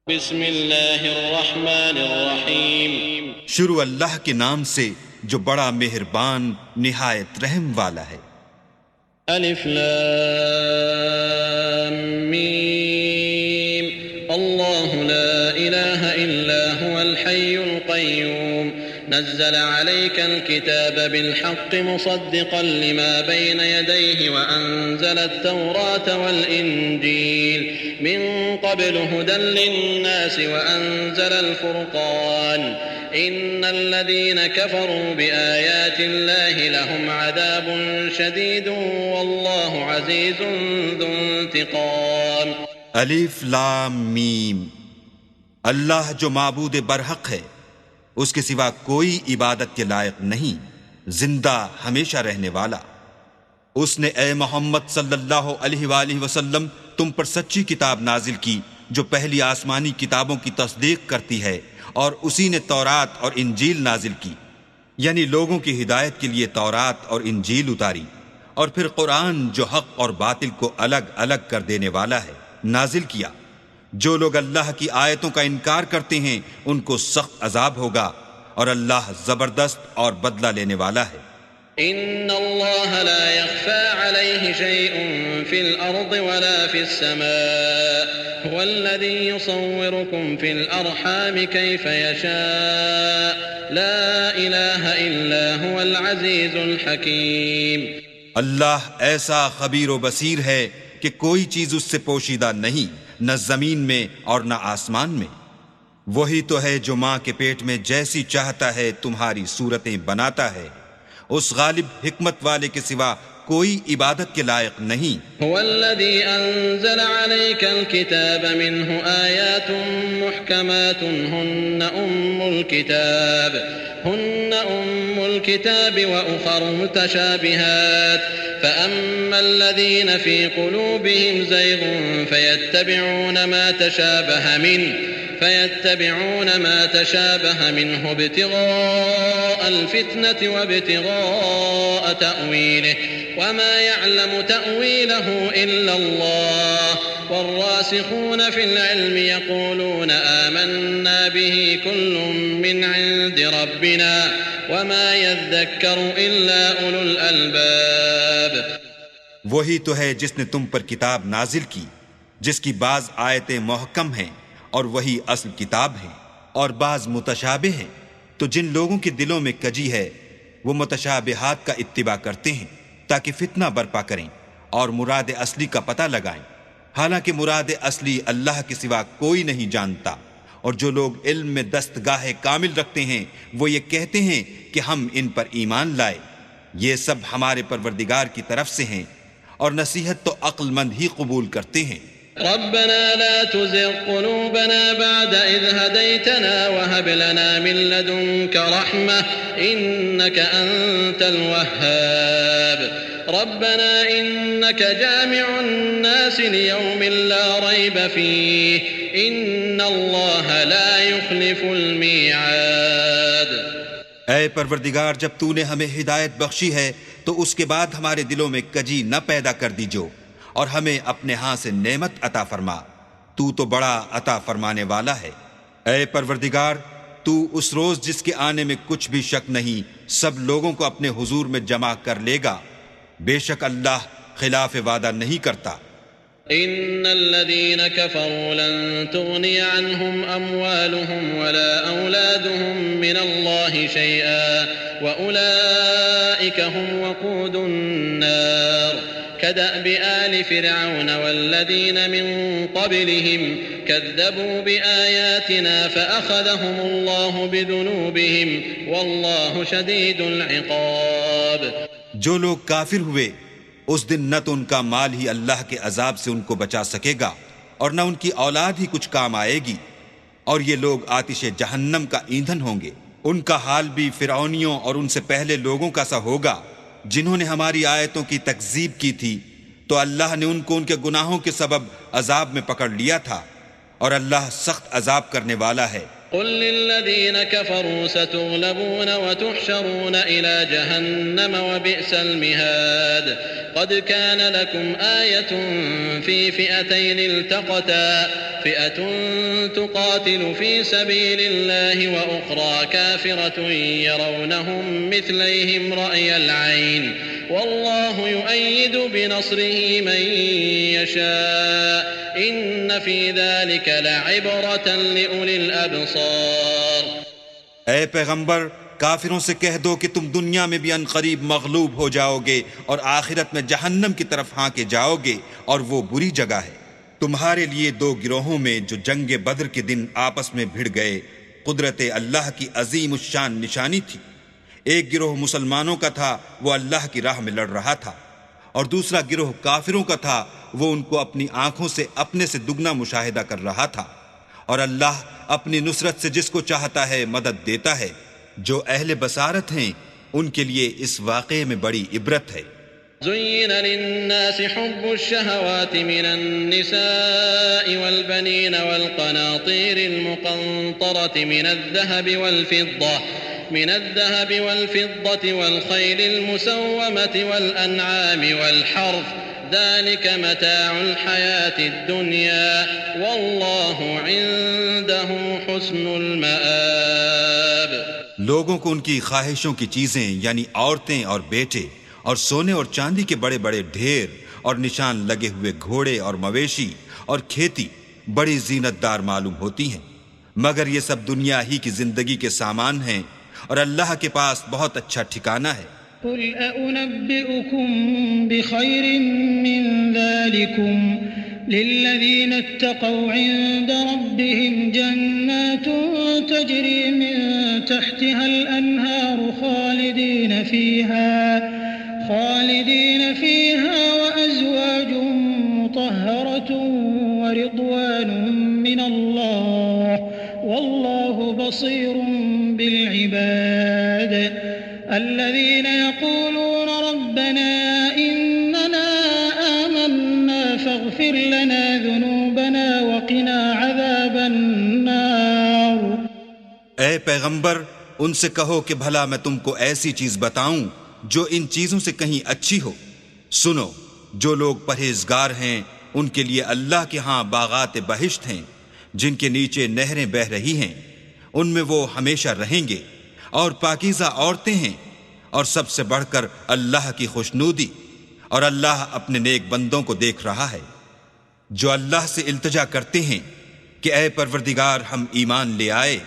بسم اللہ الرحمن الرحیم۔ شروع اللہ کے نام سے جو بڑا مہربان نہایت رحم والا ہے۔ الف لام میم۔ اللہ لا الہ الا هو الحی القیوم نزل عليك الكتاب بالحق مصدقا لما بين يديه وأنزل التوراة والإنجيل من قبل هدى للناس وأنزل الفرقان إن الذين كفروا بآيات الله لهم عذاب شديد والله عزيز ذو انتقام۔ الف لام میم۔ اللہ جو معبود برحق ہے، اس کے سوا کوئی عبادت کے لائق نہیں، زندہ ہمیشہ رہنے والا۔ اس نے اے محمد صلی اللہ علیہ وآلہ وسلم تم پر سچی کتاب نازل کی جو پہلی آسمانی کتابوں کی تصدیق کرتی ہے، اور اسی نے تورات اور انجیل نازل کی، یعنی لوگوں کی ہدایت کے لیے تورات اور انجیل اتاری، اور پھر قرآن جو حق اور باطل کو الگ الگ کر دینے والا ہے نازل کیا۔ جو لوگ اللہ کی آیتوں کا انکار کرتے ہیں ان کو سخت عذاب ہوگا، اور اللہ زبردست اور بدلہ لینے والا ہے۔ ان اللہ لا يخفى عليه شيء في الارض ولا في السماء هو الذي يصوركم في الارحام كيف يشاء لا اله الا هو العزيز الحكيم۔ اللہ ایسا خبیر و بصیر ہے کہ کوئی چیز اس سے پوشیدہ نہیں، نہ زمین میں اور نہ آسمان میں۔ وہی تو ہے جو ماں کے پیٹ میں جیسی چاہتا ہے تمہاری صورتیں بناتا ہے، اس غالب حکمت والے کے سوا کوئی عبادت کے لائق نہیں۔ هو الذي انزل عليك الكتاب منه آيات محكمات هن أم الكتاب وأخر متشابهات فأما الذين في قلوبهم زيغ فيتبعون ما تشابه منه ابتغاء الفتنة وابتغاء تأويله وما يعلم تأويله إلا الله والراسخون في العلم يقولون آمنا به كل من عند ربنا وما يذكر إلا أولو الألباب۔ وہی تو ہے جس نے تم پر کتاب نازل کی جس کی بعض آیتیں محکم ہیں اور وہی اصل کتاب ہیں، اور بعض متشابہ ہیں، تو جن لوگوں کے دلوں میں کجی ہے وہ متشابہات کا اتباع کرتے ہیں تاکہ فتنہ برپا کریں اور مراد اصلی کا پتہ لگائیں، حالانکہ مراد اصلی اللہ کے سوا کوئی نہیں جانتا۔ اور جو لوگ علم میں دستگاہ کامل رکھتے ہیں وہ یہ کہتے ہیں کہ ہم ان پر ایمان لائے، یہ سب ہمارے پروردگار کی طرف سے ہیں، اور نصیحت تو عقل مند ہی قبول کرتے ہیں۔ ربنا لا تزغ قلوبنا بعد إذ هديتنا وهب لنا من لدنك رحمة إنك أنت الوهاب ربنا إنك جامع الناس ليوم لا ريب فيه إن الله لا يخلف الميعاد۔ اے پروردگار، جب تو نے ہمیں ہدایت بخشی ہے تو اس کے بعد ہمارے دلوں میں کجی نہ پیدا کر دیجو، اور ہمیں اپنے ہاں سے نعمت عطا فرما، تو بڑا عطا فرمانے والا ہے۔ اے پروردگار، تو اس روز جس کے آنے میں کچھ بھی شک نہیں سب لوگوں کو اپنے حضور میں جمع کر لے گا، بے شک اللہ خلاف وعدہ نہیں کرتا۔ ان الذين كفروا لن تغني عنهم اموالهم ولا اولادهم من الله شيئا واولئك هم وقود النار كدأب آل فرعون والذين من قبلهم كذبوا بآياتنا فأخذهم الله بذنوبهم والله شديد العقاب۔ جو لوگ کافر ہوئے اس دن نہ تو ان کا مال ہی اللہ کے عذاب سے ان کو بچا سکے گا اور نہ ان کی اولاد ہی کچھ کام آئے گی، اور یہ لوگ آتش جہنم کا ایندھن ہوں گے۔ ان کا حال بھی فرعونیوں اور ان سے پہلے لوگوں کا سا ہوگا جنہوں نے ہماری آیتوں کی تکذیب کی تھی، تو اللہ نے ان کو ان کے گناہوں کے سبب عذاب میں پکڑ لیا تھا، اور اللہ سخت عذاب کرنے والا ہے۔ قل للذين كفروا ستغلبون وتحشرون إلى جهنم وبئس المهاد قد كان لكم آية في فئتين التقتا فئة تقاتل في سبيل الله وأخرى كافرة يرونهم مثليهم رأي العين والله يؤيد بنصره من يشاء إن في ذلك لعبرة لأولي الأبصار. اے پیغمبر کافروں سے کہہ دو کہ تم دنیا میں بھی عنقریب مغلوب ہو جاؤ گے اور آخرت میں جہنم کی طرف ہانکے جاؤ گے اور وہ بری جگہ ہے. تمہارے لیے دو گروہوں میں جو جنگ بدر کے دن آپس میں بھڑ گئے قدرت اللہ کی عظیم الشان نشانی تھی. ایک گروہ مسلمانوں کا تھا وہ اللہ کی راہ میں لڑ رہا تھا اور دوسرا گروہ کافروں کا تھا وہ ان کو اپنی آنکھوں سے اپنے سے دگنا مشاہدہ کر رہا تھا. اور اللہ اپنی نصرت سے جس کو چاہتا ہے مدد دیتا ہے. جو اہل بصارت ہیں ان کے لیے اس واقعے میں بڑی عبرت ہے. زين للناس حب الشهوات من النساء والبنين والقناطير المقنطرة من الذهب والفضة والخيل المسومة والأنعام والحرث ذلك متاع الحياة الدنيا والله عنده حسن المآب. لوگوں کو ان کی خواہشوں کی چیزیں یعنی عورتیں اور بیٹے اور سونے اور چاندی کے بڑے بڑے ڈھیر اور نشان لگے ہوئے گھوڑے اور مویشی اور کھیتی بڑی زینت دار معلوم ہوتی ہیں مگر یہ سب دنیا ہی کی زندگی کے سامان ہیں اور اللہ کے پاس بہت اچھا ٹھکانہ ہے. قل أأنبئكم بخير من ذلكم للذين اتقوا عند ربهم جنات تجري من تحتها الأنهار خالدين فيها وأزواج مطهرة ورضوان من الله والله بصير بالعباد. الذين يقولون ربنا إننا آمنا فاغفر لنا ذنوبنا وقنا عذاب النار. اے پیغمبر ان سے کہو کہ بھلا میں تم کو ایسی چیز بتاؤں جو ان چیزوں سے کہیں اچھی ہو. سنو جو لوگ پرہیزگار ہیں ان کے لیے اللہ کے ہاں باغات بہشت ہیں جن کے نیچے نہریں بہہ رہی ہیں ان میں وہ ہمیشہ رہیں گے اور پاکیزہ عورتیں ہیں اور سب سے بڑھ کر اللہ کی خوشنودی اور اللہ اپنے نیک بندوں کو دیکھ رہا ہے جو اللہ سے التجا کرتے ہیں کہ اے پروردگار ہم ایمان لے آئے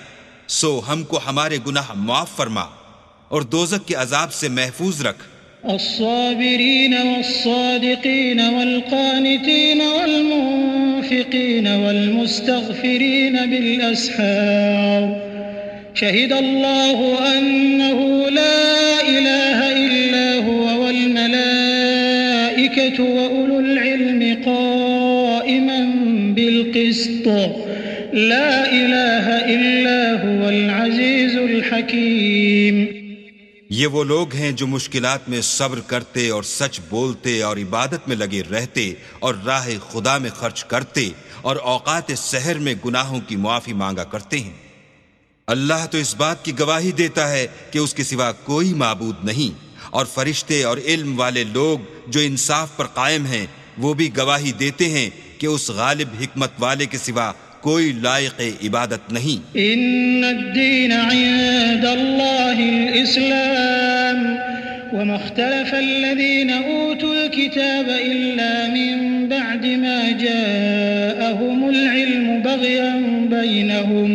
سو ہم کو ہمارے گناہ معاف فرما اور دوزخ کے عذاب سے محفوظ رکھ. الصابرين والصادقين والقانتين والمنفقين والمستغفرين بالأسحار شهد الله أنه لا إله إلا هو والملائكة وأولو العلم قائما بالقسط لا إله إلا هو العزيز الحكيم. یہ وہ لوگ ہیں جو مشکلات میں صبر کرتے اور سچ بولتے اور عبادت میں لگے رہتے اور راہ خدا میں خرچ کرتے اور اوقات سحر میں گناہوں کی معافی مانگا کرتے ہیں. اللہ تو اس بات کی گواہی دیتا ہے کہ اس کے سوا کوئی معبود نہیں اور فرشتے اور علم والے لوگ جو انصاف پر قائم ہیں وہ بھی گواہی دیتے ہیں کہ اس غالب حکمت والے کے سوا کوئی لائق عبادت نہیں. ان الدین عند اللہ الاسلام وما اختلف الذين اوتوا الكتاب الا من بعد ما جاءهم العلم بغيا بينهم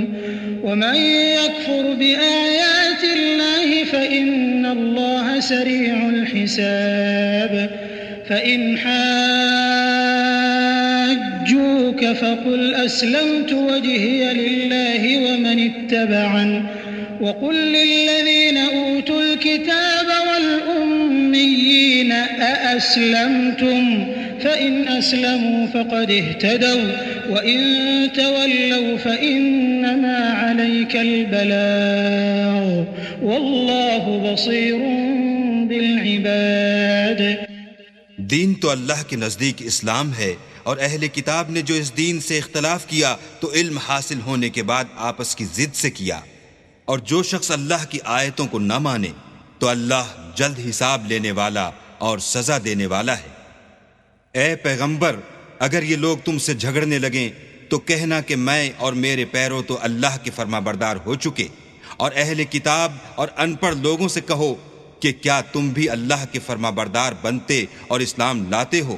ومن يكفر بآيات الله فإن الله سريع الحساب. فإن حاجوك فقل أسلمت وجهي لله ومن اتبعن وقل للذين أوتوا الكتاب والأميين أأسلمتم فإن أسلموا فقد اهتدوا وإن تولوا فإنما عليك البلاغ والله بصير بالعباد. دین تو اللہ کے نزدیک اسلام ہے اور اہل کتاب نے جو اس دین سے اختلاف کیا تو علم حاصل ہونے کے بعد آپس کی ضد سے کیا، اور جو شخص اللہ کی آیتوں کو نہ مانے تو اللہ جلد حساب لینے والا اور سزا دینے والا ہے۔ اے پیغمبر، اگر یہ لوگ تم سے جھگڑنے لگیں تو کہنا کہ میں اور میرے پیرو تو اللہ کے فرما بردار ہو چکے، اور اہل کتاب اور ان پڑھ لوگوں سے کہو کہ کیا تم بھی اللہ کے فرما بردار بنتے اور اسلام لاتے ہو؟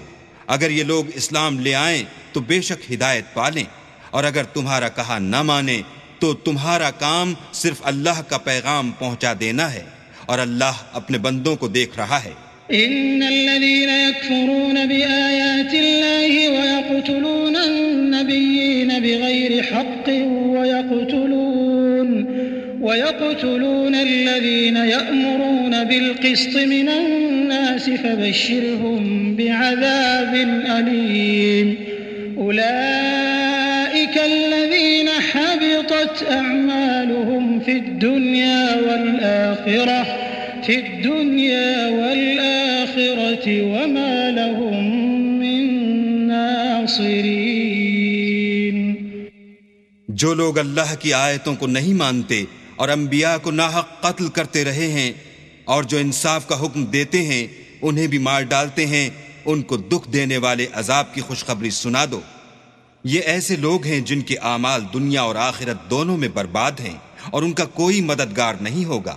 اگر یہ لوگ اسلام لے آئیں تو بے شک ہدایت پالیں، اور اگر تمہارا کہا نہ مانیں تو تمہارا کام صرف اللہ کا پیغام پہنچا دینا ہے، اور اللہ اپنے بندوں کو دیکھ رہا ہے۔ إن الذين يكفرون بآيات الله ويقتلون النبيين بغير حق ويقتلون الذين يأمرون بالقسط من الناس فبشرهم بعذاب أليم أولئك الذين حبطت أعمالهم في الدنيا والآخرة وما لهم من ناصرين۔ جو لوگ اللہ کی آیتوں کو نہیں مانتے اور انبیاء کو ناحق قتل کرتے رہے ہیں اور جو انصاف کا حکم دیتے ہیں انہیں بھی مار ڈالتے ہیں، ان کو دکھ دینے والے عذاب کی خوشخبری سنا دو۔ یہ ایسے لوگ ہیں جن کے اعمال دنیا اور آخرت دونوں میں برباد ہیں اور ان کا کوئی مددگار نہیں ہوگا۔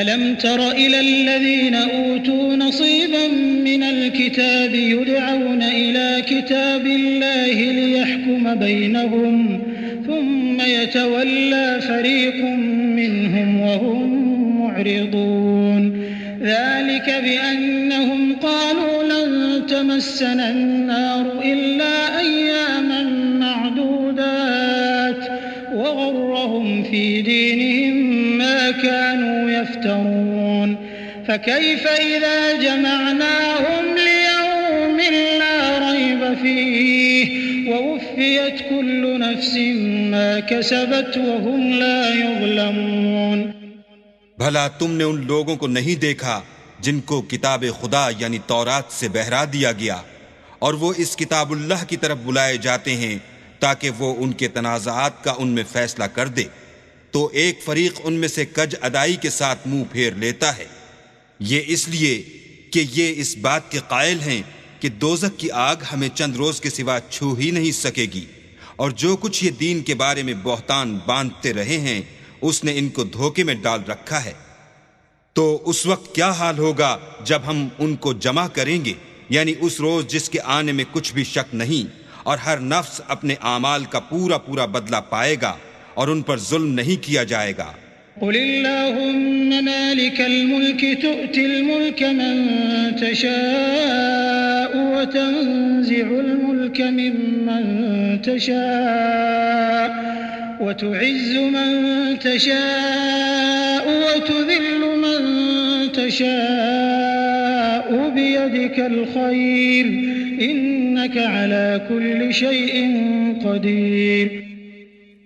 أَلَمْ تَرَ إِلَى الَّذِينَ أُوتُوا نَصِيبًا مِّنَ الْكِتَابِ يُدْعَوْنَ إِلَى كِتَابِ اللَّهِ لِيَحْكُمَ بَيْنَهُمْ ثُمَّ يَتَوَلَّى فَرِيقٌ مِّنْهُمْ وَهُمْ مُعْرِضُونَ ذَلِكَ بِأَنَّهُمْ قَالُوا لَن تَمَسَّنَا النَّارُ إِلَّا أَيَّامًا مَّعْدُودَاتٍ وَغَرَّهُمْ فِي دِينِهِم ما كانوا يفترون فكيف إذا جمعناهم ليوم لا ريب فيه ووفيت كل نفس ما كسبت وهم لا يظلمون۔ بھلا تم نے ان لوگوں کو نہیں دیکھا جن کو کتاب خدا یعنی تورات سے بہرا دیا گیا اور وہ اس کتاب اللہ کی طرف بلائے جاتے ہیں تاکہ وہ ان کے تنازعات کا ان میں فیصلہ کر دے، تو ایک فریق ان میں سے کج ادائی کے ساتھ منہ پھیر لیتا ہے، یہ اس لیے کہ یہ اس بات کے قائل ہیں کہ دوزخ کی آگ ہمیں چند روز کے سوا چھو ہی نہیں سکے گی، اور جو کچھ یہ دین کے بارے میں بہتان باندھتے رہے ہیں اس نے ان کو دھوکے میں ڈال رکھا ہے۔ تو اس وقت کیا حال ہوگا جب ہم ان کو جمع کریں گے، یعنی اس روز جس کے آنے میں کچھ بھی شک نہیں، اور ہر نفس اپنے اعمال کا پورا پورا بدلہ پائے گا اور ان پر ظلم نہیں کیا جائے گا۔ قل اللهم مالك الملك تؤتي الملك من تشاء وتنزع الملك ممن تشاء وتعز من تشاء وتذل من تشاء بيدك الخير إنك على كل شيء قدير۔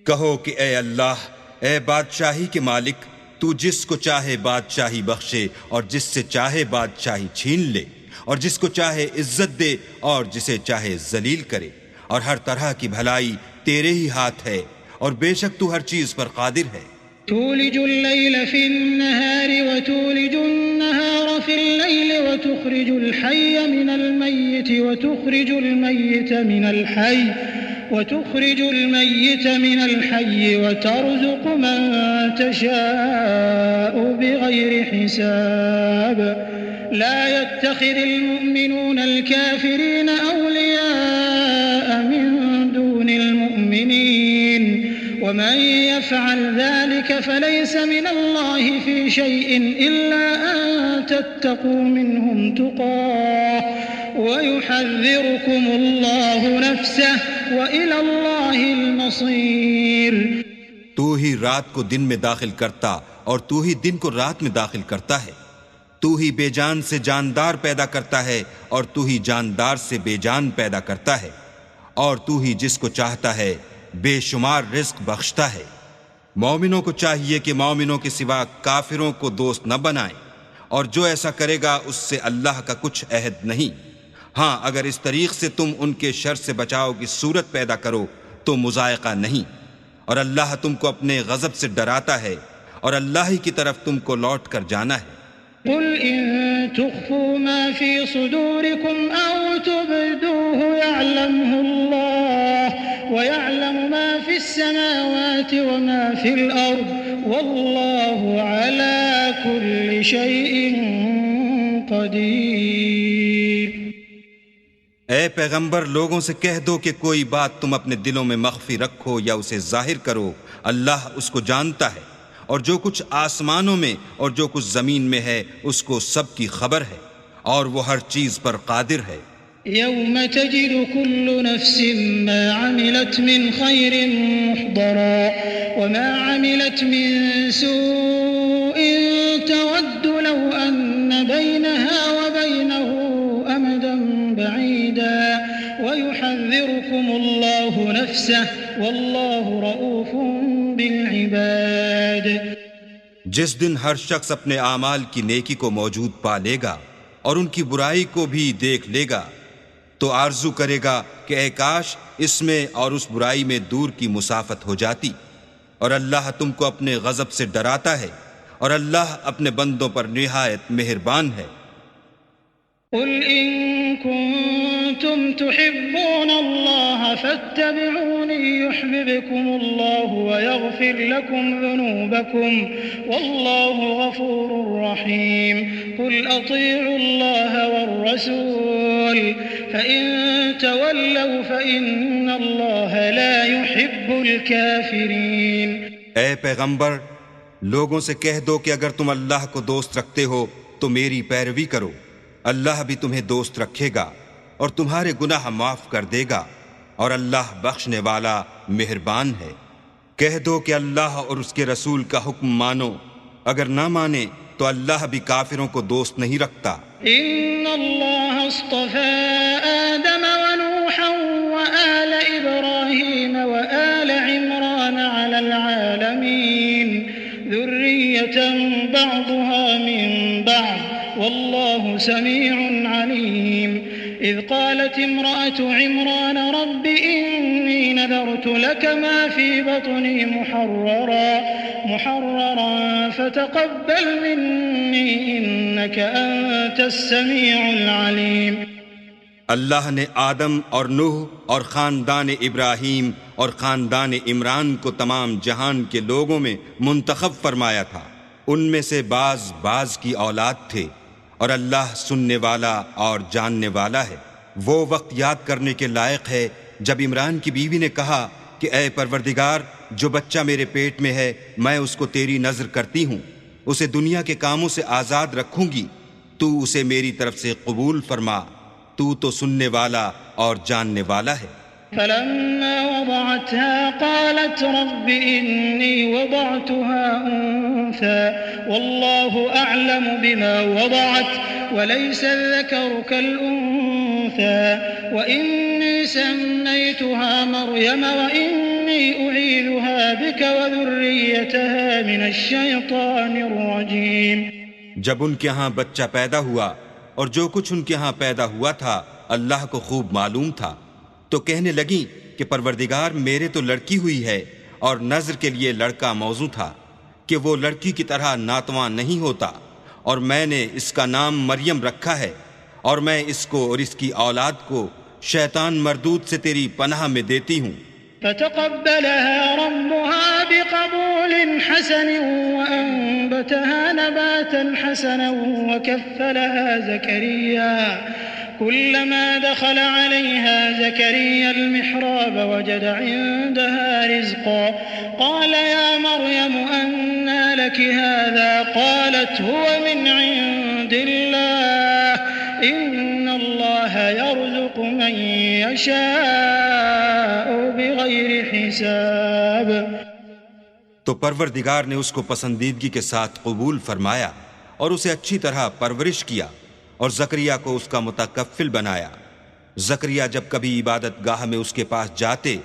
کہو کہ اے اللہ، اے بادشاہی کے مالک، تو جس کو چاہے بادشاہی بخشے اور جس سے چاہے بادشاہی چھین لے، اور جس کو چاہے عزت دے اور جسے چاہے ذلیل کرے، اور ہر طرح کی بھلائی تیرے ہی ہاتھ ہے اور بے شک تو ہر چیز پر قادر ہے۔ تولج الليل في النهار وتولج النهار في الليل وتخرج الحي من الميت وتخرج الميت من الحي وترزق من تشاء بغير حساب لا يتخذ المؤمنون الكافرين أولياء من دون المؤمنين ومن يفعل ذلك فليس من الله في شيء إلا أن تتقوا منهم تقاه ويحذركم الله نفسه وإلى الله المصير۔ تو ہی رات کو دن میں داخل کرتا اور تو ہی دن کو رات میں داخل کرتا ہے، تو ہی بے جان سے جاندار پیدا کرتا ہے اور تو ہی جاندار سے بے جان پیدا کرتا ہے، اور تو ہی جس کو چاہتا ہے بے شمار رزق بخشتا ہے۔ مومنوں کو چاہیے کہ مومنوں کے سوا کافروں کو دوست نہ بنائیں، اور جو ایسا کرے گا اس سے اللہ کا کچھ عہد نہیں۔ ہاں اگر اس طریق سے تم ان کے شر سے بچاؤ کی صورت پیدا کرو تو مذائقہ نہیں، اور اللہ تم کو اپنے غضب سے ڈراتا ہے، اور اللہ ہی کی طرف تم کو لوٹ کر جانا ہے۔ قل إن تخفوا ما في صدوركم أو تبدوه يعلمه الله ويعلم ما في السماوات وما في الأرض والله على كل شيء قدير۔ اے پیغمبر، لوگوں سے کہہ دو کہ کوئی بات تم اپنے دلوں میں مخفی رکھو یا اسے ظاہر کرو، اللہ اس کو جانتا ہے، اور جو کچھ آسمانوں میں اور جو کچھ زمین میں ہے اس کو سب کی خبر ہے، اور وہ ہر چیز پر قادر ہے۔ يوم تجد كل نفس ما عملت من خير محضرا وما عملت من سوء تود لو أن بينها وبينه أمدا بعيدا ويحذركم الله نفسه والله رؤوف بالعباد۔ جس دن ہر شخص اپنے اعمال کی نیکی کو موجود پا لے گا اور ان کی برائی کو بھی دیکھ لے گا تو آرزو کرے گا کہ اے کاش اس میں اور اس برائی میں دور کی مسافت ہو جاتی، اور اللہ تم کو اپنے غضب سے ڈراتا ہے، اور اللہ اپنے بندوں پر نہایت مہربان ہے۔ قل إن كنتم تحبون الله فاتبعوني يحببكم الله ويغفر لكم ذنوبكم والله غفور رحيم قل أطيعوا الله والرسول فإن تولوا فإن الله لا يحب الكافرين۔ اے پیغمبر، لوگوں سے کہہ دو کہ اگر تم اللہ کو دوست رکھتے ہو تو میری پیروی کرو، اللہ بھی تمہیں دوست رکھے گا اور تمہارے گناہ معاف کر دے گا، اور اللہ بخشنے والا مہربان ہے۔ کہہ دو کہ اللہ اور اس کے رسول کا حکم مانو، اگر نہ مانے تو اللہ بھی کافروں کو دوست نہیں رکھتا۔ ان اللہ اصطفى آدم ونوحا وآل ابراہیم وآل عمران على العالمین ذریة بعضها من بعض والله سميع عليم۔ إذ قالت امرأة عمران رب إني نذرت لك ما في بطني محررا فتقبل مني إنك أنت السميع العليم۔ اللہ نے آدم اور نوح اور خاندان ابراہیم اور خاندان عمران کو تمام جہان کے لوگوں میں منتخب فرمایا تھا، ان میں سے بعض کی اولاد تھے، اور اللہ سننے والا اور جاننے والا ہے۔ وہ وقت یاد کرنے کے لائق ہے جب عمران کی بیوی نے کہا کہ اے پروردگار، جو بچہ میرے پیٹ میں ہے میں اس کو تیری نذر کرتی ہوں، اسے دنیا کے کاموں سے آزاد رکھوں گی، تو اسے میری طرف سے قبول فرما، تو تو سننے والا اور جاننے والا ہے۔ فلما وضعتها قالت رب إني وضعتها أنثى والله أعلم بما وضعت وليس الذكر كالأنثى وإني سميتها مريم وإني أعيذها بك وذريتها من الشيطان الرجيم۔ جب ان کے ہاں بچہ پیدا ہوا اور جو کچھ ان کے ہاں پیدا ہوا تھا اللہ کو خوب معلوم تھا، تو کہنے لگیں کہ پروردگار میرے تو لڑکی ہوئی ہے، اور نذر کے لیے لڑکا موضوع تھا کہ وہ لڑکی کی طرح ناتواں نہیں ہوتا، اور میں نے اس کا نام مریم رکھا ہے، اور میں اس کو اور اس کی اولاد کو شیطان مردود سے تیری پناہ میں دیتی ہوں۔ فتقبلها ربها بقبول حسن وأنبتها نباتا حسنا وكفلها زكريا كلما دخل عليها زكريا المحراب وجد عندها رزقا قال يا مريم أنى لك هذا قالت هو من عند الله إن الله يرزق من يشاء بغير حساب۔ تو پروردگار نے اس کو پسندیدگی کے ساتھ قبول فرمایا اور اسے اچھی طرح پرورش کیا، اور زکریا کو اس کا متکفل بنایا۔ زکریا جب کبھی عبادت گاہ میں اس کے پاس جاتے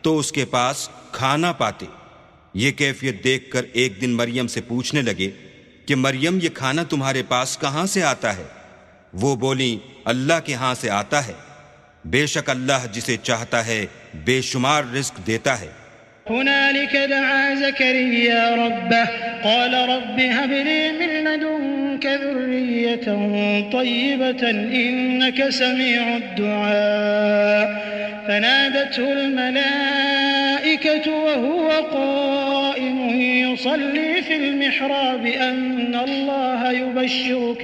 تو اس کے پاس کھانا پاتے۔ یہ کیفیت دیکھ کر ایک دن مریم سے پوچھنے لگے کہ مریم، یہ کھانا تمہارے پاس کہاں سے آتا ہے؟ وہ بولی اللہ کے ہاں سے آتا ہے، بے شک اللہ جسے چاہتا ہے بے شمار رزق دیتا ہے۔ هنالك دعا زكريا ربه قال رب هب لي من لدنك ذرية طيبة إنك سميع الدعاء فنادته الملائكة وهو قائم يصلي في المحراب أن الله يبشرك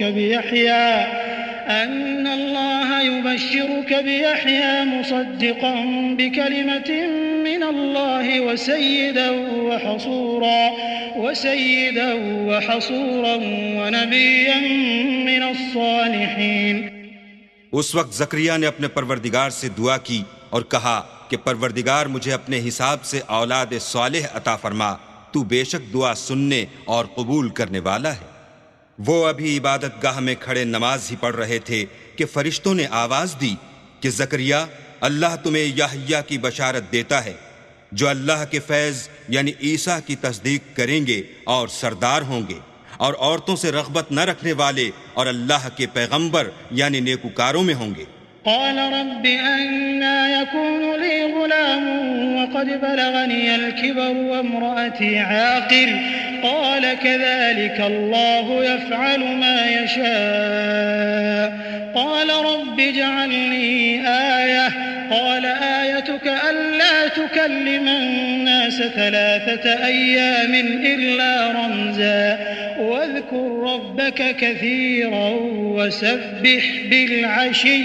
بيحيى مصدقا بكلمة من الله وسيدا وحصورا ونبيا من الصالحين۔ اس وقت زکریا نے اپنے پروردگار سے دعا کی اور کہا کہ پروردگار مجھے اپنے حساب سے اولاد صالح عطا فرما، تو بے شک دعا سننے اور قبول کرنے والا ہے۔ وہ ابھی عبادت گاہ میں کھڑے نماز ہی پڑھ رہے تھے کہ فرشتوں نے آواز دی کہ زکریا، اللہ تمہیں یحییٰ کی بشارت دیتا ہے جو اللہ کے فیض یعنی عیسیٰ کی تصدیق کریں گے اور سردار ہوں گے اور عورتوں سے رغبت نہ رکھنے والے اور اللہ کے پیغمبر یعنی نیکوکاروں میں ہوں گے۔ قال رب أنى يكون لي غلام وقد بلغني الكبر وامرأتي عاقر قال كذلك الله يفعل ما يشاء قال رب اجعل لي آية قال آيتك ألا تكلم الناس 3 أيام إلا رمزا واذكر ربك كثيرا وسبح بالعشي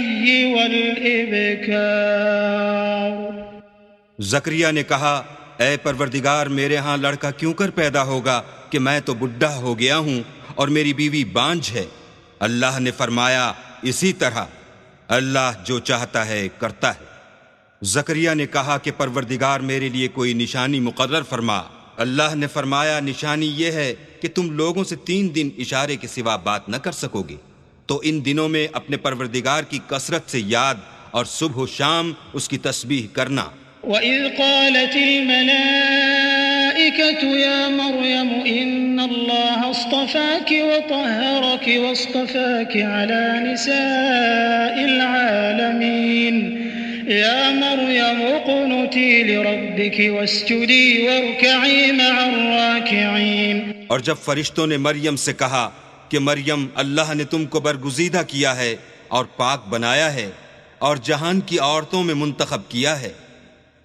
والإبكار۔ زکریا نے کہا اے پروردگار میرے ہاں لڑکا کیوں کر پیدا ہوگا کہ میں تو بڈھا ہو گیا ہوں اور میری بیوی بانجھ ہے۔ اللہ نے فرمایا اسی طرح اللہ جو چاہتا ہے کرتا ہے۔ زکریا نے کہا کہ پروردگار میرے لیے کوئی نشانی مقرر فرما۔ اللہ نے فرمایا نشانی یہ ہے کہ تم لوگوں سے 3 دن اشارے کے سوا بات نہ کر سکو گے، تو ان دنوں میں اپنے پروردگار کی کثرت سے یاد اور صبح و شام اس کی تسبیح کرنا۔ وَإِذْ قَالَتِ الْمَلَائِكَةُ يَا مَرْيَمُ إِنَّ اللَّهَ اصْطَفَاكِ وَطَهَّرَكِ وَاصْطَفَاكِ عَلَى نِسَاءِ الْعَالَمِينَ يَا مَرْيَمُ اقْنُتِي لِرَبِّكِ وَاسْجُدِي وَارْكَعِي مَعَ الرَّاكِعِينَ۔ اور جب فرشتوں نے مریم سے کہا کہ مریم اللہ نے تم کو برگزیدہ کیا ہے اور پاک بنایا ہے اور جہان کی عورتوں میں منتخب کیا ہے،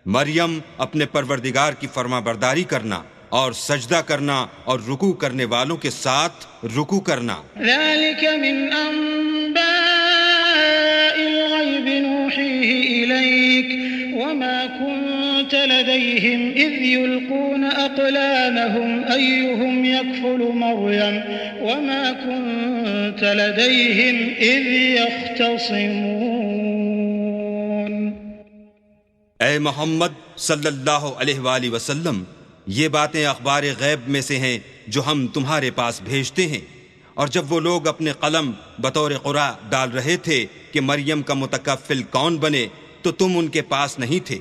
مریم اپنے پروردگار کی فرما برداری کرنا اور سجدہ کرنا اور رکوع کرنے والوں کے ساتھ رکوع کرنا۔ ذلك من انباء الغیب نوحیہ الیک وما كنت لديهم اذ يلقون اقلامهم ايهم يكفل مريم وما كنت لديهم اذ يختصمون۔ اے محمد صلی اللہ علیہ وآلہ وسلم، یہ باتیں اخبار غیب میں سے ہیں جو ہم تمہارے پاس بھیجتے ہیں، اور جب وہ لوگ اپنے قلم بطور قرعہ ڈال رہے تھے کہ مریم کا متکفل کون بنے تو تم ان کے پاس نہیں تھے،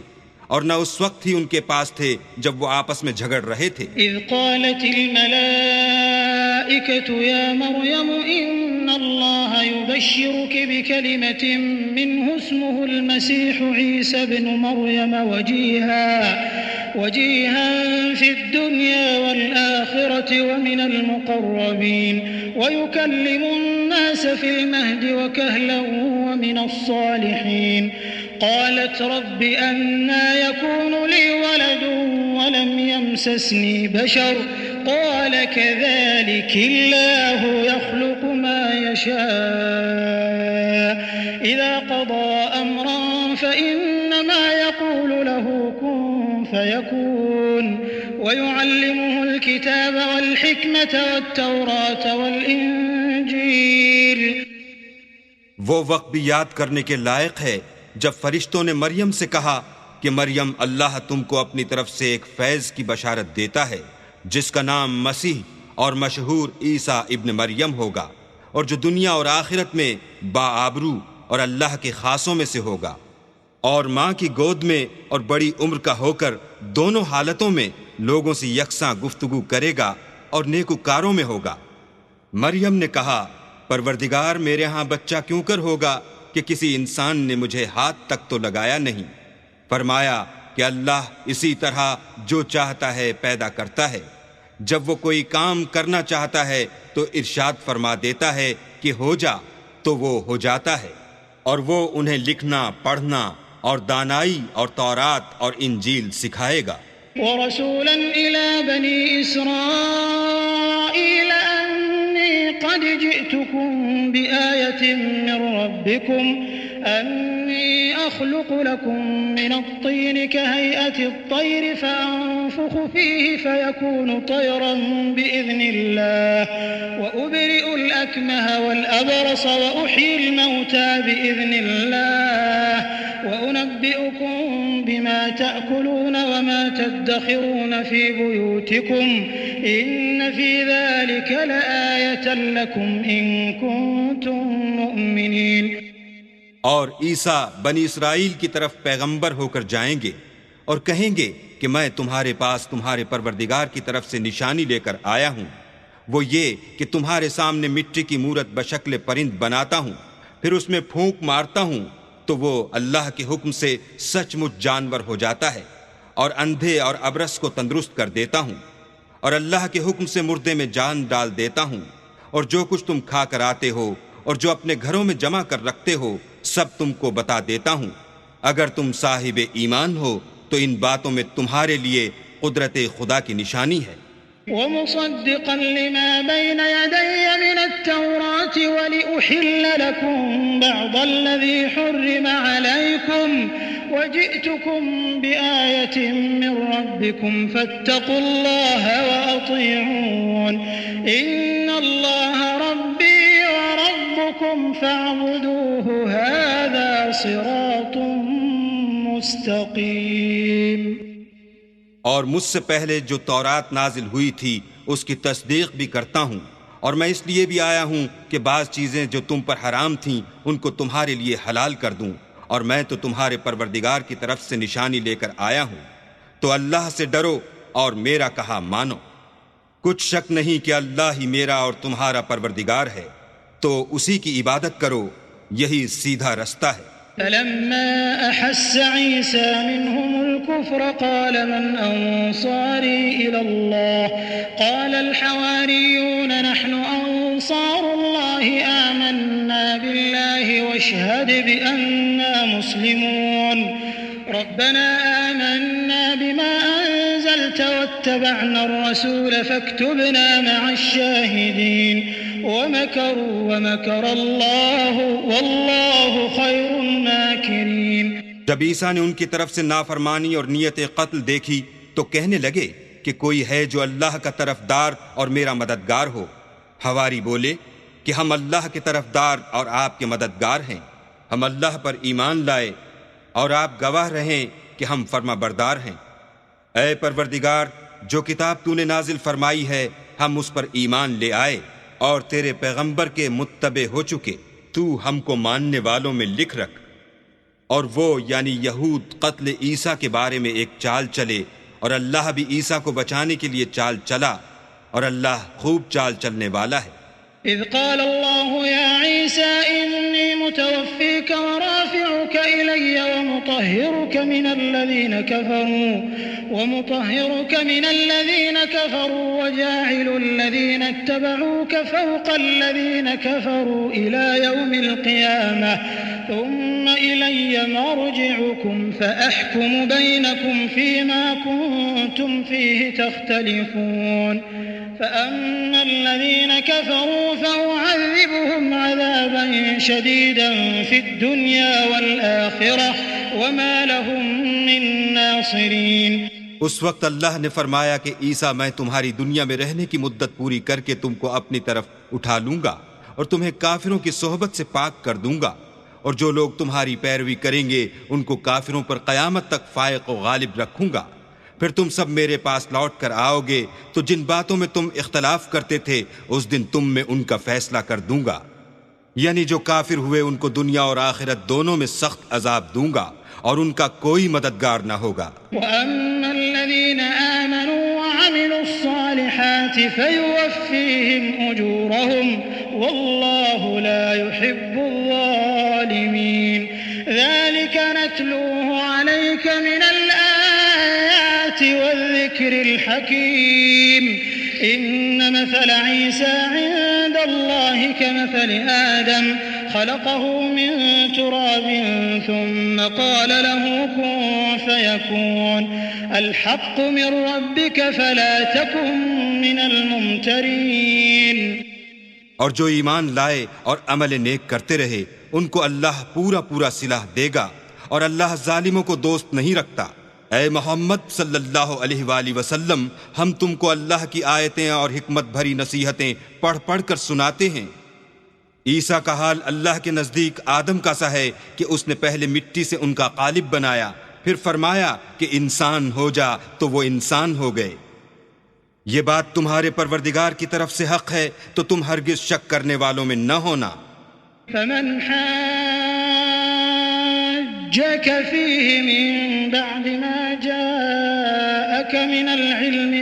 اور نہ اس وقت ہی ان کے پاس تھے جب وہ آپس میں جھگڑ رہے تھے۔ اذ قالت الملائکة یا مریم ان اللہ یبشرک بکلمة منہ اسمہ المسیح عیسی بن مریم وجیہا فی الدنیا والآخرة ومن المقربین ویکلم الناس فی المہد وکہلا ومن الصالحین۔ قالت رب أنى يكون لي ولد ولم يمسسني بشر قال كذلك الله يخلق ما يشاء إذا قضى أمرا فإنما يقول له كن فيكون ويعلمه الكتاب والحكمة والتوراة والإنجيل۔ وہ وقت بھی یاد کرنے کے لائق ہے جب فرشتوں نے مریم سے کہا کہ مریم اللہ تم کو اپنی طرف سے ایک فیض کی بشارت دیتا ہے جس کا نام مسیح اور مشہور عیسیٰ ابن مریم ہوگا، اور جو دنیا اور آخرت میں باآبرو اور اللہ کے خاصوں میں سے ہوگا، اور ماں کی گود میں اور بڑی عمر کا ہو کر دونوں حالتوں میں لوگوں سے یکساں گفتگو کرے گا اور نیکوکاروں میں ہوگا۔ مریم نے کہا پروردگار میرے ہاں بچہ کیوں کر ہوگا کہ کسی انسان نے مجھے ہاتھ تک تو لگایا نہیں۔ فرمایا کہ اللہ اسی طرح جو چاہتا ہے پیدا کرتا ہے، جب وہ کوئی کام کرنا چاہتا ہے تو ارشاد فرما دیتا ہے کہ ہو جا، تو وہ ہو جاتا ہے، اور وہ انہیں لکھنا، پڑھنا اور دانائی اور تورات اور انجیل سکھائے گا۔ ورسولا إلى بني إسرائيل أني قد جئتكم بآية من ربكم أني أخلق لكم من الطين كهيئة الطير فأنفخ فيه فيكون طيرا بإذن الله وأبرئ الأكمه والأبرص وأحيي الموتى بإذن الله وأنبئكم بما تأكلون وما تدخرون في بيوتكم إن في ذلك لآية لكم إن كنتم مؤمنين۔ اور عیسیٰ بنی اسرائیل کی طرف پیغمبر ہو کر جائیں گے اور کہیں گے کہ میں تمہارے پاس تمہارے پروردگار کی طرف سے نشانی لے کر آیا ہوں، وہ یہ کہ تمہارے سامنے مٹی کی مورت بشکل پرند بناتا ہوں، پھر اس میں پھونک مارتا ہوں تو وہ اللہ کے حکم سے سچ مچ جانور ہو جاتا ہے، اور اندھے اور ابرص کو تندرست کر دیتا ہوں، اور اللہ کے حکم سے مردے میں جان ڈال دیتا ہوں، اور جو کچھ تم کھا کر آتے ہو اور جو اپنے گھروں میں جمع کر رکھتے ہو سب تم کو بتا دیتا ہوں۔ اگر تم صاحب ایمان ہو تو ان باتوں میں تمہارے لیے قدرت خدا کی نشانی ہے۔ ومصدقا لما بين يدي من التوراة ولأحل لكم بعض الذي حرم عليكم وجئتكم بآية من ربكم فاتقوا الله وأطيعون إن الله ربي وربكم فاعبدوه هذا صراط مستقيم۔ اور مجھ سے پہلے جو تورات نازل ہوئی تھی اس کی تصدیق بھی کرتا ہوں، اور میں اس لیے بھی آیا ہوں کہ بعض چیزیں جو تم پر حرام تھیں ان کو تمہارے لیے حلال کر دوں، اور میں تو تمہارے پروردگار کی طرف سے نشانی لے کر آیا ہوں، تو اللہ سے ڈرو اور میرا کہا مانو۔ کچھ شک نہیں کہ اللہ ہی میرا اور تمہارا پروردگار ہے، تو اسی کی عبادت کرو، یہی سیدھا رستہ ہے۔ فلما أحس عيسى منهم الكفر قال من أنصاري إلى الله قال الحواريون نحن أنصار الله آمنا بالله واشهد بأننا مسلمون ربنا آمنا بما أنزلت واتبعنا الرسول فاكتبنا مع الشاهدين ومكروا ومكر الله والله خير الماكرين۔ جب عیسیٰ نے ان کی طرف سے نافرمانی اور نیت قتل دیکھی تو کہنے لگے کہ کوئی ہے جو اللہ کا طرفدار اور میرا مددگار ہو۔ حواری بولے کہ ہم اللہ کے طرفدار اور آپ کے مددگار ہیں، ہم اللہ پر ایمان لائے اور آپ گواہ رہیں کہ ہم فرما بردار ہیں۔ اے پروردگار، جو کتاب تو نے نازل فرمائی ہے ہم اس پر ایمان لے آئے اور تیرے پیغمبر کے متبع ہو چکے، تو ہم کو ماننے والوں میں لکھ رکھ۔ اور وہ یعنی یہود قتل عیسیٰ کے بارے میں ایک چال چلے، اور اللہ بھی عیسیٰ کو بچانے کے لیے چال چلا، اور اللہ خوب چال چلنے والا ہے۔ إذ قال الله يا عيسى إني متوفيك ورافعك إلي ومطهرك من الذين كفروا وجاعل الذين اتبعوك فوق الذين كفروا إلى يوم القيامة ثم إلي مرجعكم فأحكم بينكم فيما كنتم فيه تختلفون فأما الذين كفروا فأعذبهم عذابا شديدا في الدنيا والآخرة وما لهم من ناصرين۔ اس وقت اللہ نے فرمایا کہ عیسیٰ میں تمہاری دنیا میں رہنے کی مدت پوری کر کے تم کو اپنی طرف اٹھا لوں گا اور تمہیں کافروں کی صحبت سے پاک کر دوں گا، اور جو لوگ تمہاری پیروی کریں گے ان کو کافروں پر قیامت تک فائق و غالب رکھوں گا۔ پھر تم سب میرے پاس لوٹ کر آؤ گے تو جن باتوں میں تم اختلاف کرتے تھے اس دن تم میں ان کا فیصلہ کر دوں گا، یعنی جو کافر ہوئے ان کو دنیا اور آخرت دونوں میں سخت عذاب دوں گا اور ان کا کوئی مددگار نہ ہوگا۔ وَأَمَّا الَّذِينَ آمَنُوا وَعَمِلُوا الصَّالِحَاتِ فَيُوَفِّيهِمْ أُجُورَهُمْ والله لا يحب الظالمين ذلك نتلوه عليك من الآيات والذكر الحكيم إن مثل عيسى عند الله كمثل آدم خلقه من تراب ثم قال له كن فيكون الحق من ربك فلا تكن من الممترين. اور جو ایمان لائے اور عمل نیک کرتے رہے ان کو اللہ پورا پورا صلاح دے گا، اور اللہ ظالموں کو دوست نہیں رکھتا. اے محمد صلی اللہ علیہ وآلہ وسلم، ہم تم کو اللہ کی آیتیں اور حکمت بھری نصیحتیں پڑھ پڑھ کر سناتے ہیں. عیسیٰ کا حال اللہ کے نزدیک آدم کا سا ہے کہ اس نے پہلے مٹی سے ان کا قالب بنایا، پھر فرمایا کہ انسان ہو جا تو وہ انسان ہو گئے. یہ بات تمہارے پروردگار کی طرف سے حق ہے تو تم ہرگز شک کرنے والوں میں نہ ہونا. فمن حاجك فيه من بعد ما جاءك من العلم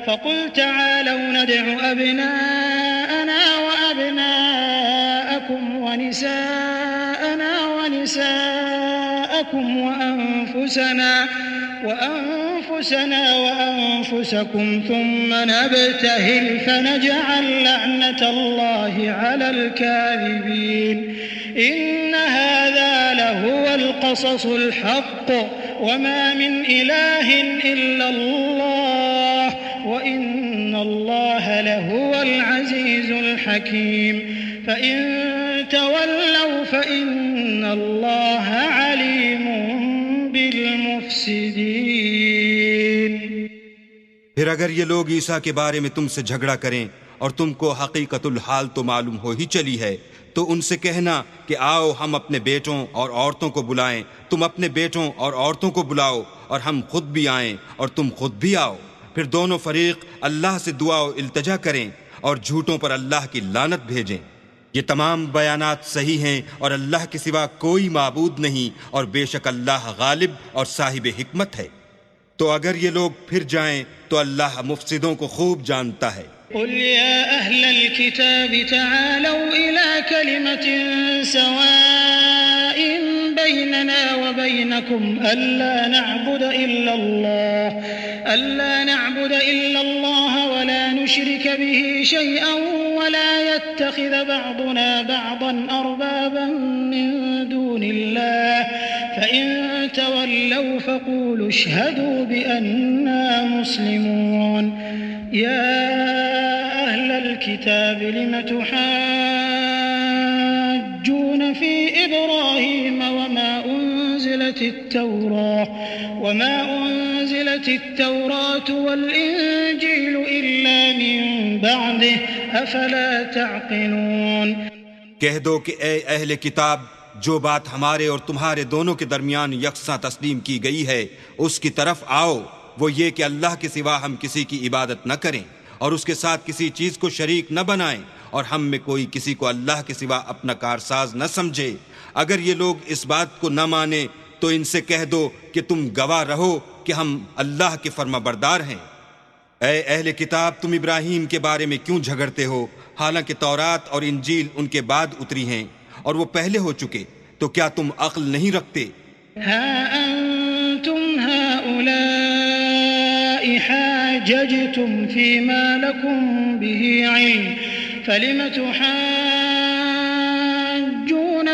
فقل تعالوا ندع أبناءنا وأبناءكم ونساءنا ونساءكم وأنفسنا وأنفسكم ثم نبتهل فنجعل لعنة الله على الكاذبين إن هذا لهو القصص الحق وما من إله إلا الله وإن الله لهو العزيز الحكيم فإن تولوا فإن الله عليم بالمفسدين. پھر اگر یہ لوگ عیسیٰ کے بارے میں تم سے جھگڑا کریں اور تم کو حقیقت الحال تو معلوم ہو ہی چلی ہے، تو ان سے کہنا کہ آؤ ہم اپنے بیٹوں اور عورتوں کو بلائیں، تم اپنے بیٹوں اور عورتوں کو بلاؤ، اور ہم خود بھی آئیں اور تم خود بھی آؤ. پھر دونوں فریق اللہ سے دعا و التجا کریں اور جھوٹوں پر اللہ کی لعنت بھیجیں. یہ تمام بیانات صحیح ہیں اور اللہ کے سوا کوئی معبود نہیں، اور بے شک اللہ غالب اور صاحب حکمت ہے. تو اگر یہ لوگ پھر جائیں تو اللہ مفسدوں کو خوب جانتا ہے. قل يا أهل الكتاب تعالوا إلى كلمة سواء بيننا وبينكم ألا نعبد إلا الله ولا نشرك به شيئا ولا يتخذ بعضنا بعضا أربابا من دون الله فإن تولوا فقولوا اشهدوا بأننا مسلمون. يا أهل الكتاب لم تحاجون في إبراهيم وما أنزلت التوراة والإنجيل إلا من بعده أفلا تعقلون. کہہ دو کہ اے اہل کتاب، جو بات ہمارے اور تمہارے دونوں کے درمیان یکساں تسلیم کی گئی ہے اس کی طرف آؤ. وہ یہ کہ اللہ کے سوا ہم کسی کی عبادت نہ کریں اور اس کے ساتھ کسی چیز کو شریک نہ بنائیں، اور ہم میں کوئی کسی کو اللہ کے سوا اپنا کارساز نہ سمجھے. اگر یہ لوگ اس بات کو نہ مانیں تو ان سے کہہ دو کہ تم گواہ رہو کہ ہم اللہ کے فرما بردار ہیں. اے اہل کتاب، تم ابراہیم کے بارے میں کیوں جھگڑتے ہو، حالانکہ تورات اور انجیل ان کے بعد اتری ہیں اور وہ پہلے ہو چکے؟ تو کیا تم عقل نہیں رکھتے؟ ها أنتم هؤلاء حاججتم فيما لكم به علم فلم تحاجون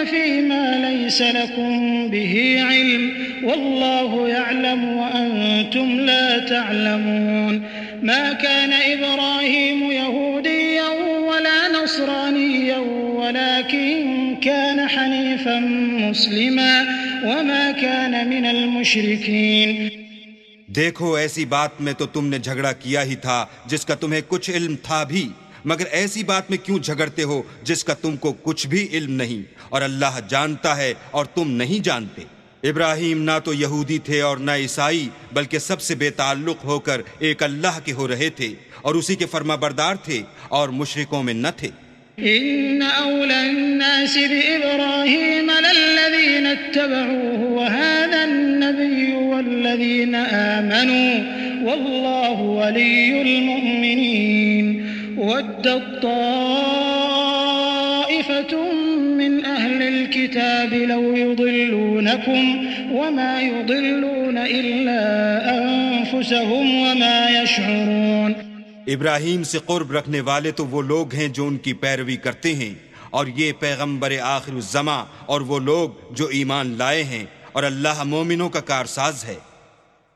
فيما ليس لكم به علم والله يعلم وأنتم لا تعلمون. ما كان إبراهيم يهوديا ولا نصرانيا ولكن كان حنيفا مسلما وما كان من المشركين. دیکھو، ایسی بات میں تو تم نے جھگڑا کیا ہی تھا جس کا تمہیں کچھ علم تھا بھی، مگر ایسی بات میں کیوں جھگڑتے ہو جس کا تم کو کچھ بھی علم نہیں، اور اللہ جانتا ہے اور تم نہیں جانتے. ابراہیم نہ تو یہودی تھے اور نہ عیسائی، بلکہ سب سے بے تعلق ہو کر ایک اللہ کے ہو رہے تھے اور اسی کے فرما بردار تھے اور مشرکوں میں نہ تھے. إن أولى الناس بإبراهيم للذين اتبعوه وهذا النبي والذين آمنوا والله ولي المؤمنين ودت طائفة من أهل الكتاب لو يضلونكم وما يضلون إلا أنفسهم وما يشعرون. ابراہیم سے قرب رکھنے والے تو وہ لوگ ہیں جو ان کی پیروی کرتے ہیں، اور یہ پیغمبر آخر الزماں اور وہ لوگ جو ایمان لائے ہیں، اور اللہ مومنوں کا کارساز ہے.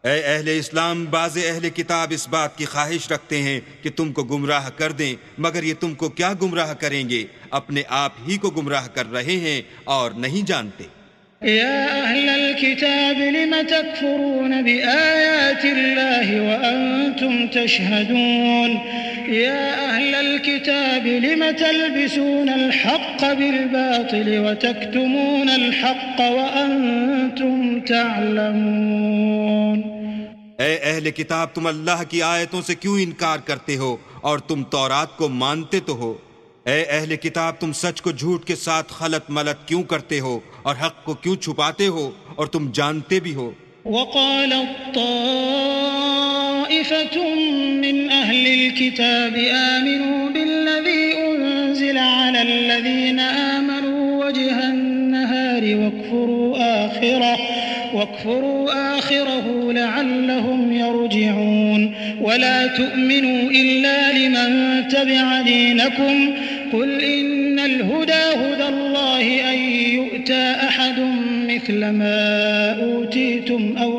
اے اہل اسلام، بعض اہل کتاب اس بات کی خواہش رکھتے ہیں کہ تم کو گمراہ کر دیں، مگر یہ تم کو کیا گمراہ کریں گے؟ اپنے آپ ہی کو گمراہ کر رہے ہیں اور نہیں جانتے. يا أهل الكتاب لم تكفرون بآيات الله وأنتم تشهدون يا أهل الكتاب لم تلبسون الحق بالباطل وتكتمون الحق وأنتم تعلمون. اے اہل کتاب، تم اللہ کی آیتوں سے کیوں انکار کرتے ہو اور تم تورات کو مانتے تو ہو؟ اے اہل کتاب، تم سچ کو جھوٹ کے ساتھ خلط ملط کیوں کرتے ہو اور حق کو کیوں چھپاتے ہو اور تم جانتے بھی ہو؟ وقالت طائفة من أهل الكتاب آمنوا بالذي أنزل على الذين آمنوا وجه النهار واكفروا آخره لعلهم يرجعون ولا تؤمنوا إلا لمن تبع دينكم قل إن الهدى هدى الله أن يؤتى أحد مثل ما أوتيتم أو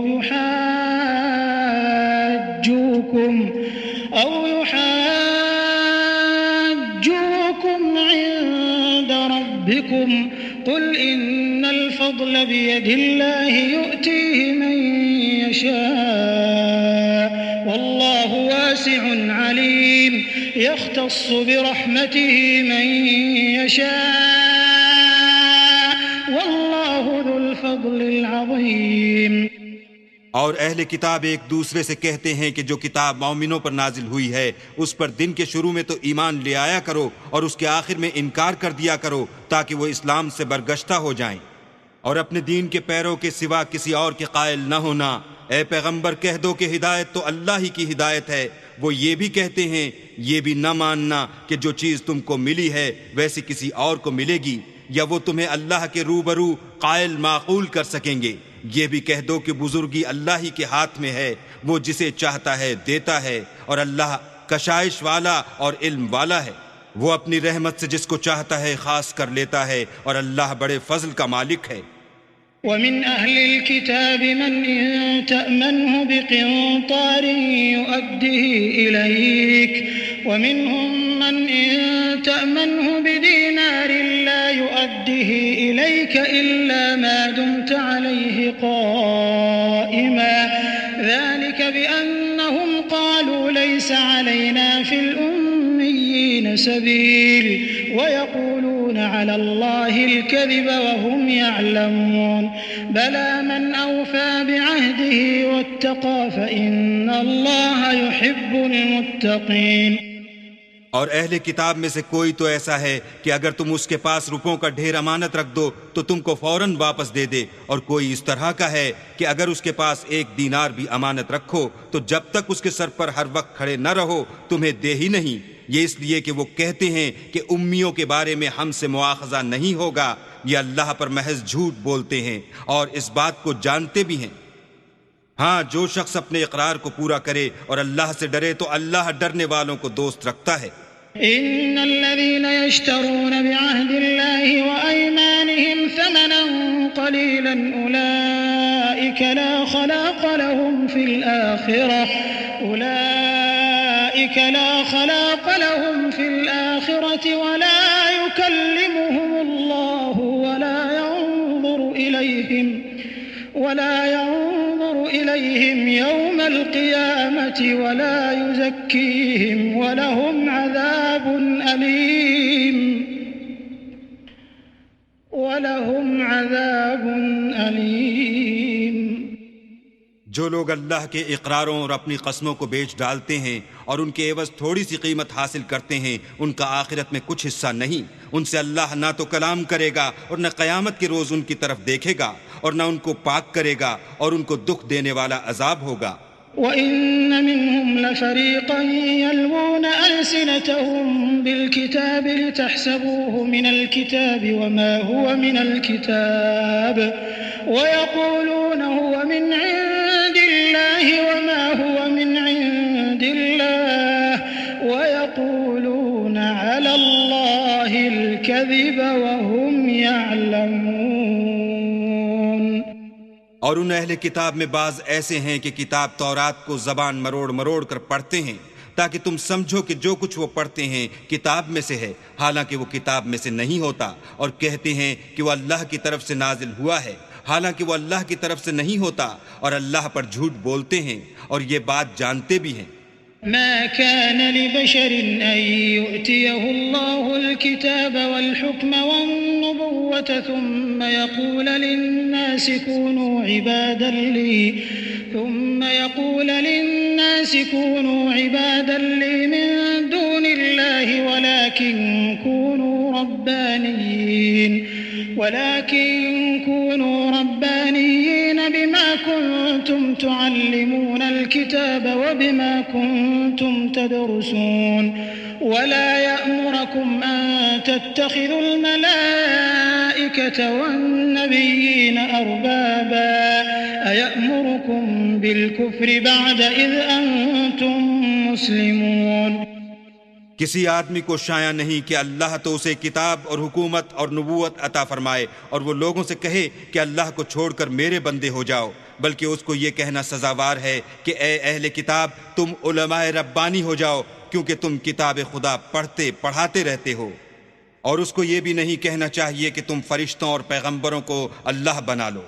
يحاجوكم عند ربكم قل إن الفضل بيد الله يؤتيه من يشاء والله واسع عليم يختص برحمته من يشاء والله ذو الفضل العظيم. اور اہل کتاب ایک دوسرے سے کہتے ہیں کہ جو کتاب مومنوں پر نازل ہوئی ہے اس پر دن کے شروع میں تو ایمان لے آیا کرو اور اس کے آخر میں انکار کر دیا کرو تاکہ وہ اسلام سے برگشتہ ہو جائیں، اور اپنے دین کے پیروں کے سوا کسی اور کے قائل نہ ہونا. اے پیغمبر، کہہ دو کہ ہدایت تو اللہ ہی کی ہدایت ہے. وہ یہ بھی کہتے ہیں یہ بھی نہ ماننا کہ جو چیز تم کو ملی ہے ویسی کسی اور کو ملے گی، یا وہ تمہیں اللہ کے روبرو قائل معقول کر سکیں گے. یہ بھی کہہ دو کہ بزرگی اللہ ہی کے ہاتھ میں ہے، وہ جسے چاہتا ہے دیتا ہے، اور اللہ کشائش والا اور علم والا ہے. وہ اپنی رحمت سے جس کو چاہتا ہے خاص کر لیتا ہے، اور اللہ بڑے فضل کا مالک ہے. ومن أهل الكتاب من إن تأمنه بقنطار يؤده إليك ومنهم من إن تأمنه بدينار لا يؤده إليك إلا ما دمت عليه قائما ذلك بأنهم قالوا ليس علينا في الأميين سبيل ويقولون على الله الكذب وهم يعلمون بلى من أوفى بعهده واتقى فإن الله يحب المتقين. اور اہل کتاب میں سے کوئی تو ایسا ہے کہ اگر تم اس کے پاس روپوں کا ڈھیر امانت رکھ دو تو تم کو فوراً واپس دے دے، اور کوئی اس طرح کا ہے کہ اگر اس کے پاس 1 دینار بھی امانت رکھو تو جب تک اس کے سر پر ہر وقت کھڑے نہ رہو تمہیں دے ہی نہیں. یہ اس لیے کہ وہ کہتے ہیں کہ امیوں کے بارے میں ہم سے مواخذہ نہیں ہوگا. یہ اللہ پر محض جھوٹ بولتے ہیں اور اس بات کو جانتے بھی ہیں. ہاں، جو شخص اپنے اقرار کو پورا کرے اور اللہ سے ڈرے تو اللہ ڈرنے والوں کو دوست رکھتا ہے. إن الذين يشترون بعهد الله وأيمانهم ثمنا قليلا أولئك لا خلاق لهم في الآخرة ولا يكلمهم الله ولا ينظر إليهم يوم القيامة ولا يزكيهم ولهم عذاب أليم. جو لوگ اللہ کے اقراروں اور اپنی قسموں کو بیچ ڈالتے ہیں اور ان کے عوض تھوڑی سی قیمت حاصل کرتے ہیں، ان کا آخرت میں کچھ حصہ نہیں. ان سے اللہ نہ تو کلام کرے گا اور نہ قیامت کے روز ان کی طرف دیکھے گا، اور نہ ان کو پاک کرے گا، اور ان کو دکھ دینے والا عذاب ہوگا. وَإِنَّ مِنْهُمْ لَفَرِيقًا يَلْوُونَ أَلْسِنَتَهُمْ بِالْكِتَابِ لِتَحْسَبُوهُ مِنَ الْكِتَابِ وَمَا هُوَ مِنَ الْكِتَابِ وَيَقُولُونَ هُوَ مِنْ عِندِ اللَّهِ وَمَا هُوَ مِنْ عِندِ اللَّهِ وَيَقُولُونَ عَلَى اللَّهِ الْكَذِبَ وَهُمْ يَعْلَمُونَ۔ اور ان اہل کتاب میں بعض ایسے ہیں کہ کتاب تورات کو زبان مروڑ مروڑ کر پڑھتے ہیں تاکہ تم سمجھو کہ جو کچھ وہ پڑھتے ہیں کتاب میں سے ہے، حالانکہ وہ کتاب میں سے نہیں ہوتا، اور کہتے ہیں کہ وہ اللہ کی طرف سے نازل ہوا ہے، حالانکہ وہ اللہ کی طرف سے نہیں ہوتا، اور اللہ پر جھوٹ بولتے ہیں اور یہ بات جانتے بھی ہیں۔ ما كان لبشر أن يؤتيه الله الكتاب والحكم والنبوة ثم يقول للناس كونوا عبادا لي من دون الله ولكن كونوا ربانيين بما كنتم تعلمون الكتاب وبما كنتم تدرسون ولا يأمركم أن تتخذوا الملائكة والنبيين أربابا أيأمركم بالكفر بعد إذ أنتم مسلمون۔ کسی آدمی کو شایع نہیں کہ اللہ تو اسے کتاب اور حکومت اور نبوت عطا فرمائے اور وہ لوگوں سے کہے کہ اللہ کو چھوڑ کر میرے بندے ہو جاؤ، بلکہ اس کو یہ کہنا سزاوار ہے کہ اے اہل کتاب تم علماء ربانی ہو جاؤ، کیونکہ تم کتاب خدا پڑھتے پڑھاتے رہتے ہو، اور اس کو یہ بھی نہیں کہنا چاہیے کہ تم فرشتوں اور پیغمبروں کو اللہ بنا لو۔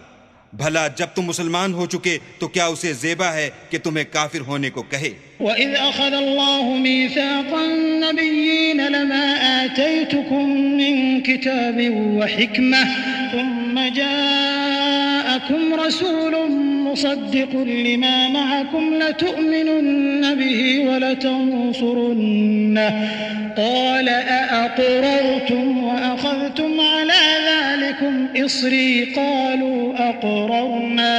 بھلا جب تم مسلمان ہو چکے تو کیا اسے زیبا ہے کہ تمہیں کافر ہونے کو کہے؟ وَإِذْ أَخَذَ اللَّهُ مِيثَاقَ النَّبِيِّينَ لَمَا آتَيْتُكُم مِّن كِتَابٍ وَحِكْمَةٍ ثُمَّ جَاءَكُمْ رَسُولٌ مُصَدِّقٌ لِّمَا مَعَكُمْ لَتُؤْمِنُنَّ بِهِ وَلَتَنصُرُنَّهُ قَالَ أَأَقْرَرْتُمْ وَأَخَذْتُمْ عَلَى ذَلِكُمْ إِصْرِي قَالُوا أَقْرَرْنَا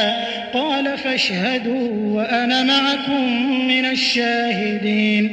قَالَ فَاشْهَدُوا وَأَنَا مَعَكُمْ مِنَ الشَّاهِدِينَ۔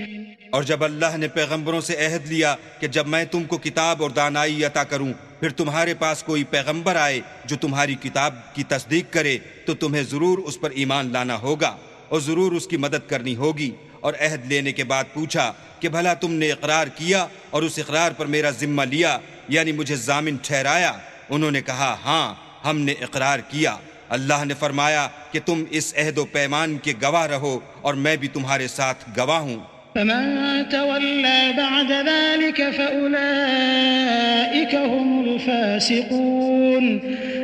اور جب اللہ نے پیغمبروں سے عہد لیا کہ جب میں تم کو کتاب اور دانائی عطا کروں پھر تمہارے پاس کوئی پیغمبر آئے جو تمہاری کتاب کی تصدیق کرے تو تمہیں ضرور اس پر ایمان لانا ہوگا اور ضرور اس کی مدد کرنی ہوگی، اور عہد لینے کے بعد پوچھا کہ بھلا تم نے اقرار کیا اور اس اقرار پر میرا ذمہ لیا، یعنی مجھے ضامن ٹھہرایا؟ انہوں نے کہا ہاں ہم نے اقرار کیا۔ اللہ نے فرمایا کہ تم اس عہد و پیمان کے گواہ رہو اور میں بھی تمہارے ساتھ گواہ ہوں۔ فمن تولى بعد ذلك فأولئك هم الفاسقون۔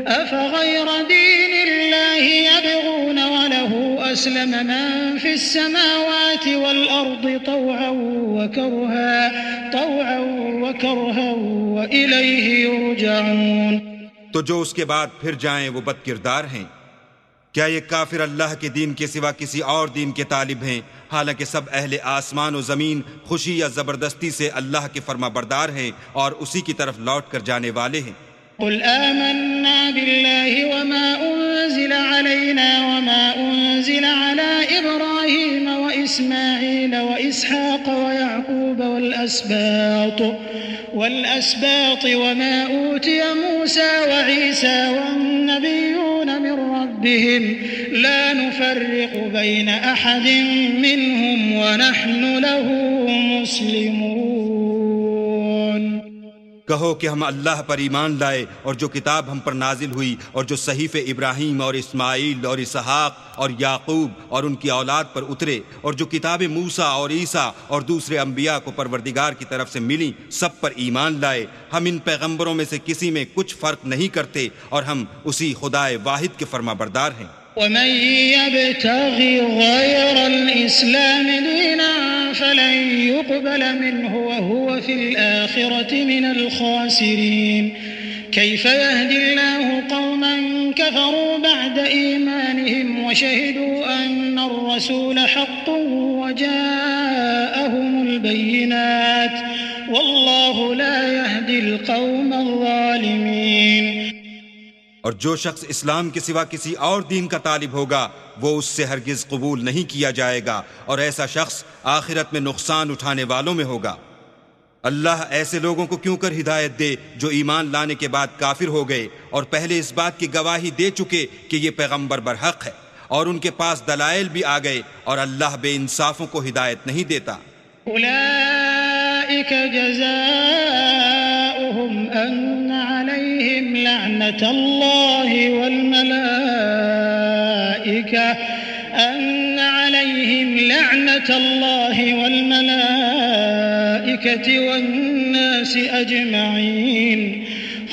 أفغير دين الله يبغون وله أسلم من في السماوات والأرض طوعا وكرها وإليه يرجعون۔ تو جو اس کے بعد پھر جائیں وہ بد کردار ہیں۔ کیا یہ کافر اللہ کے دین کے سوا کسی اور دین کے طالب ہیں، حالانکہ سب اہل آسمان و زمین خوشی یا زبردستی سے اللہ کے فرما بردار ہیں اور اسی کی طرف لوٹ کر جانے والے ہیں۔ قل آمنا بالله وما أنزل علينا وما أنزل على إبراهيم وإسماعيل وإسحاق ويعقوب والأسباط وما أوتي موسى وعيسى والنبيون من ربهم لا نفرق بين أحد منهم ونحن له مسلمون۔ کہو کہ ہم اللہ پر ایمان لائے اور جو کتاب ہم پر نازل ہوئی اور جو صحیفے ابراہیم اور اسماعیل اور اسحاق اور یعقوب اور ان کی اولاد پر اترے اور جو کتاب موسیٰ اور عیسیٰ اور دوسرے انبیاء کو پروردگار کی طرف سے ملی سب پر ایمان لائے۔ ہم ان پیغمبروں میں سے کسی میں کچھ فرق نہیں کرتے اور ہم اسی خدائے واحد کے فرما بردار ہیں۔ ومن يبتغ غير الإسلام دينا فلن يقبل منه وهو في الآخرة من الخاسرين۔ كيف يهدي الله قوما كفروا بعد إيمانهم وشهدوا أن الرسول حق وجاءهم البينات والله لا يهدي القوم الظالمين۔ اور جو شخص اسلام کے سوا کسی اور دین کا طالب ہوگا وہ اس سے ہرگز قبول نہیں کیا جائے گا، اور ایسا شخص آخرت میں نقصان اٹھانے والوں میں ہوگا۔ اللہ ایسے لوگوں کو کیوں کر ہدایت دے جو ایمان لانے کے بعد کافر ہو گئے اور پہلے اس بات کی گواہی دے چکے کہ یہ پیغمبر برحق ہے، اور ان کے پاس دلائل بھی آ گئے، اور اللہ بے انصافوں کو ہدایت نہیں دیتا۔ أولئك جزاؤهم أن عليهم لعنة الله والملائكة والناس أجمعين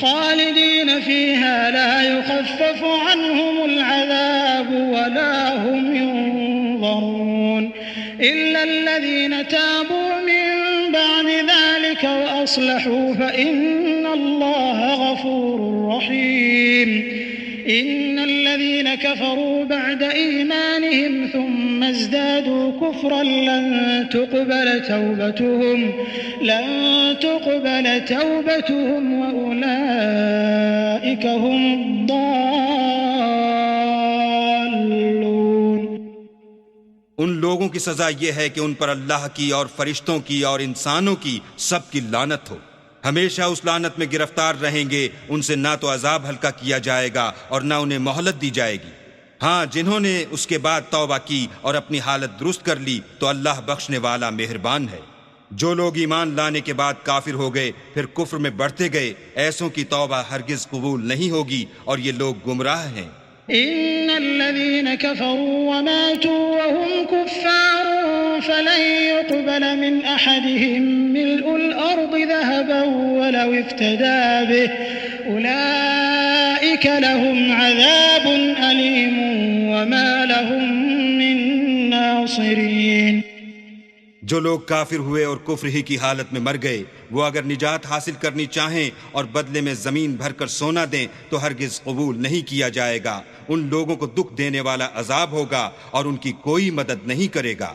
خالدين فيها لا يخفف عنهم العذاب ولا هم ينظرون إلا الذين تابوا من بعد ذلك وأصلحوا فإن الله غفور رحيم إن الذين كفروا بعد إيمانهم ثم ازدادوا كفرا لن تقبل توبتهم وأولئك هم الضالون۔ ان لوگوں کی سزا یہ ہے کہ ان پر اللہ کی اور فرشتوں کی اور انسانوں کی سب کی لعنت ہو، ہمیشہ اس لعنت میں گرفتار رہیں گے، ان سے نہ تو عذاب ہلکا کیا جائے گا اور نہ انہیں مہلت دی جائے گی۔ ہاں، جنہوں نے اس کے بعد توبہ کی اور اپنی حالت درست کر لی تو اللہ بخشنے والا مہربان ہے۔ جو لوگ ایمان لانے کے بعد کافر ہو گئے پھر کفر میں بڑھتے گئے، ایسوں کی توبہ ہرگز قبول نہیں ہوگی، اور یہ لوگ گمراہ ہیں۔ إن الذين كفروا وماتوا وهم كفار فلن يقبل من أحدهم ملء الأرض ذهبا ولو افتدى به أولئك لهم عذاب أليم وما لهم من ناصرين۔ جو لوگ کافر ہوئے اور کفر ہی کی حالت میں مر گئے، وہ اگر نجات حاصل کرنی چاہیں اور بدلے میں زمین بھر کر سونا دیں تو ہرگز قبول نہیں کیا جائے گا۔ ان لوگوں کو دکھ دینے والا عذاب ہوگا اور ان کی کوئی مدد نہیں کرے گا۔